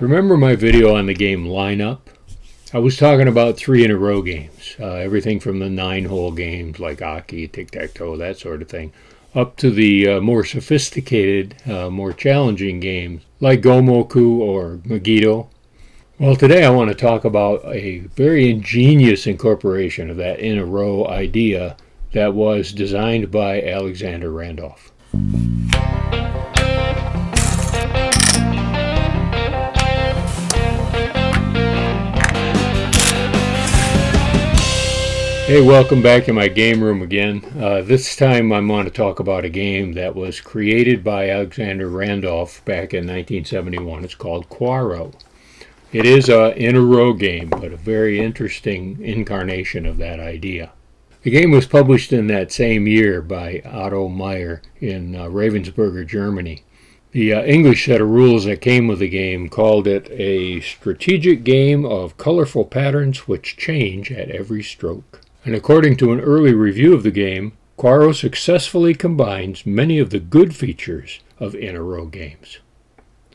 Remember my video on the game lineup? I was talking about 3-in-a-row games, everything from the 9-hole games like hockey, tic-tac-toe, that sort of thing, up to the more sophisticated, more challenging games like Gomoku or Megiddo. Well, today I want to talk about a very ingenious incorporation of that in-a-row idea that was designed by Alexander Randolph. Hey, welcome back to my game room again. This time I'm going to talk about a game that was created by Alexander Randolph back in 1971. It's called Quaro. It is an in-a-row game, but a very interesting incarnation of that idea. The game was published in that same year by Otto Meyer in Ravensburger, Germany. The English set of rules that came with the game called it a strategic game of colorful patterns which change at every stroke. And according to an early review of the game, Quaro successfully combines many of the good features of in-a-row games.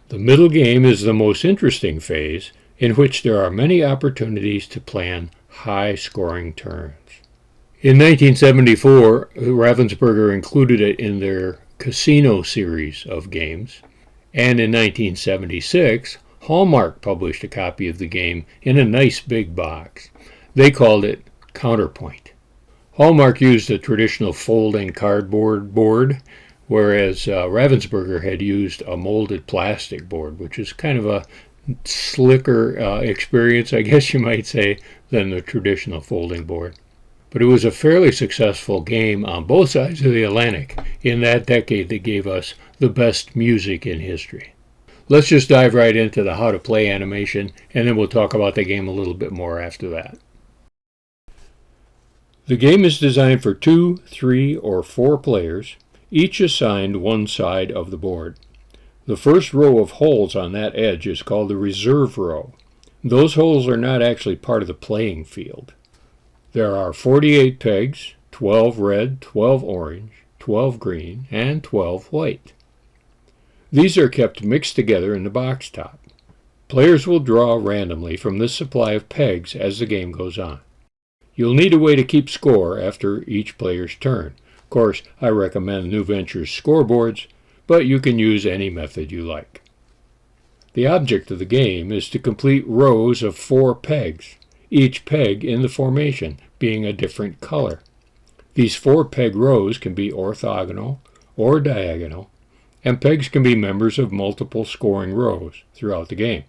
The middle game is the most interesting phase, in which there are many opportunities to plan high-scoring turns. In 1974, Ravensburger included it in their Casino series of games, and in 1976, Hallmark published a copy of the game in a nice big box. They called it Counterpoint. Hallmark used a traditional folding cardboard board, whereas Ravensburger had used a molded plastic board, which is kind of a slicker experience, I guess you might say, than the traditional folding board. But it was a fairly successful game on both sides of the Atlantic in that decade that gave us the best music in history. Let's just dive right into the how to play animation, and then we'll talk about the game a little bit more after that. The game is designed for 2, 3, or 4 players, each assigned one side of the board. The first row of holes on that edge is called the reserve row. Those holes are not actually part of the playing field. There are 48 pegs, 12 red, 12 orange, 12 green, and 12 white. These are kept mixed together in the box top. Players will draw randomly from this supply of pegs as the game goes on. You'll need a way to keep score after each player's turn. Of course, I recommend NewVenture's scoreboards, but you can use any method you like. The object of the game is to complete rows of 4 pegs, each peg in the formation being a different color. These 4 peg rows can be orthogonal or diagonal, and pegs can be members of multiple scoring rows throughout the game.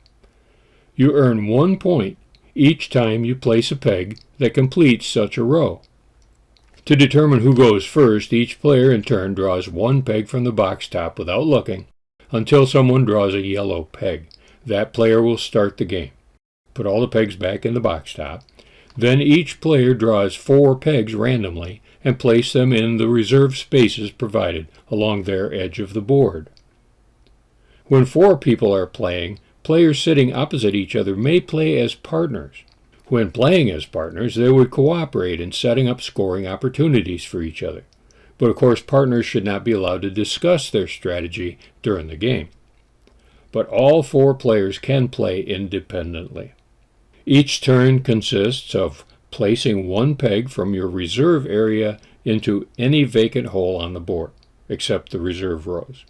You earn 1 point each time you place a peg that completes such a row. To determine who goes first, each player in turn draws 1 peg from the box top without looking until someone draws a yellow peg. That player will start the game. Put all the pegs back in the box top. Then each player draws 4 pegs randomly and place them in the reserved spaces provided along their edge of the board. When 4 people are playing, players sitting opposite each other may play as partners. When playing as partners, they would cooperate in setting up scoring opportunities for each other. But of course, partners should not be allowed to discuss their strategy during the game. But all 4 players can play independently. Each turn consists of placing 1 peg from your reserve area into any vacant hole on the board, except the reserve rows.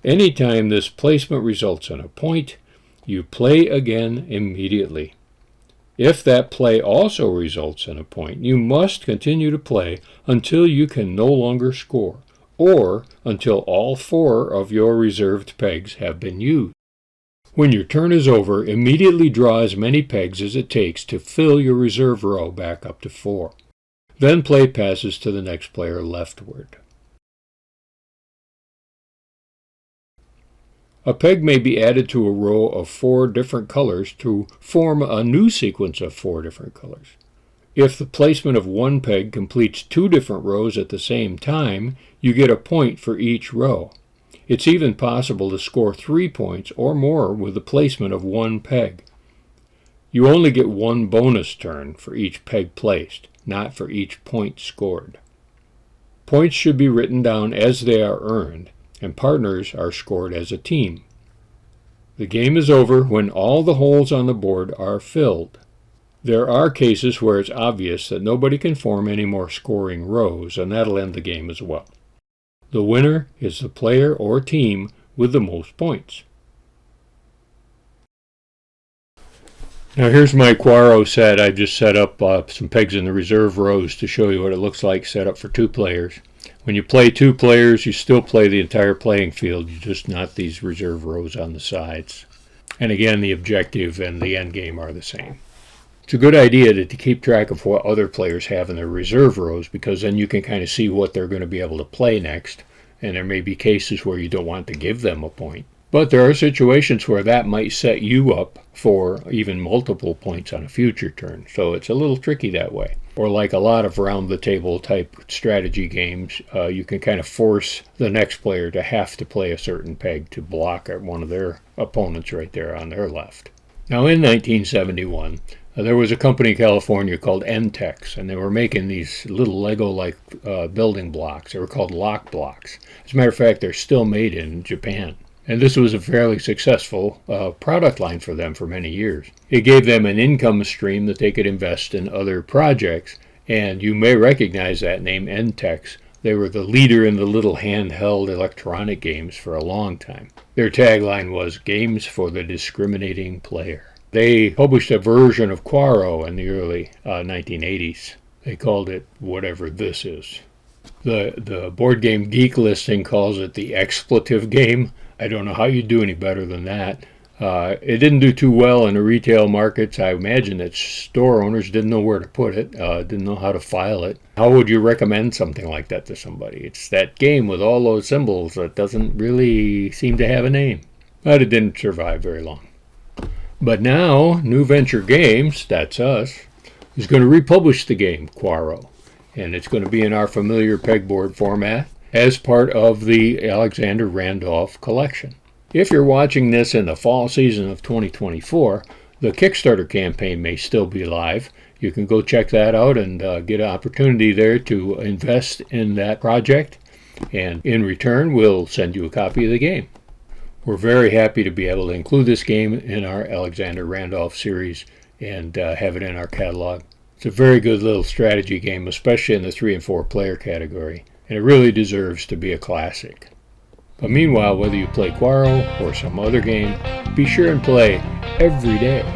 Anytime this placement results in a point, you play again immediately. If that play also results in a point, you must continue to play until you can no longer score, or until all 4 of your reserved pegs have been used. When your turn is over, immediately draw as many pegs as it takes to fill your reserve row back up to 4. Then play passes to the next player leftward. A peg may be added to a row of 4 different colors to form a new sequence of 4 different colors. If the placement of 1 peg completes 2 different rows at the same time, you get a point for each row. It's even possible to score 3 points or more with the placement of 1 peg. You only get 1 bonus turn for each peg placed, not for each point scored. Points should be written down as they are earned, and partners are scored as a team. The game is over when all the holes on the board are filled. There are cases where it's obvious that nobody can form any more scoring rows, and that'll end the game as well. The winner is the player or team with the most points. Now here's my Quaro set. I've just set up some pegs in the reserve rows to show you what it looks like set up for 2 players. When you play 2 players, you still play the entire playing field, you just not these reserve rows on the sides. And again, the objective and the end game are the same. It's a good idea to keep track of what other players have in their reserve rows, because then you can kind of see what they're going to be able to play next, and there may be cases where you don't want to give them a point. But there are situations where that might set you up for even multiple points on a future turn, so it's a little tricky that way. Or like a lot of round-the-table type strategy games, you can kind of force the next player to have to play a certain peg to block at one of their opponents right there on their left. Now in 1971, there was a company in California called Entex, and they were making these little Lego-like building blocks. They were called lock blocks. As a matter of fact, they're still made in Japan. And this was a fairly successful product line for them for many years. It gave them an income stream that they could invest in other projects, and you may recognize that name, Entex. They were the leader in the little handheld electronic games for a long time. Their tagline was, "Games for the Discriminating Player." They published a version of Quaro in the early 1980s. They called it whatever this is. The Board Game Geek listing calls it the expletive game. I don't know how you do any better than that. It didn't do too well in the retail markets. I imagine that store owners didn't know where to put it, didn't know how to file it. How would you recommend something like that to somebody? It's that game with all those symbols that doesn't really seem to have a name. But it didn't survive very long. But now, NewVenture Games, that's us, is going to republish the game, Quaro. And it's going to be in our familiar pegboard format as part of the Alexander Randolph collection. If you're watching this in the fall season of 2024, the Kickstarter campaign may still be live. You can go check that out and get an opportunity there to invest in that project. And in return, we'll send you a copy of the game. We're very happy to be able to include this game in our Alexander Randolph series and have it in our catalog. It's a very good little strategy game, especially in the 3 and 4 player category, and it really deserves to be a classic. But meanwhile, whether you play Quaro or some other game, be sure and play every day.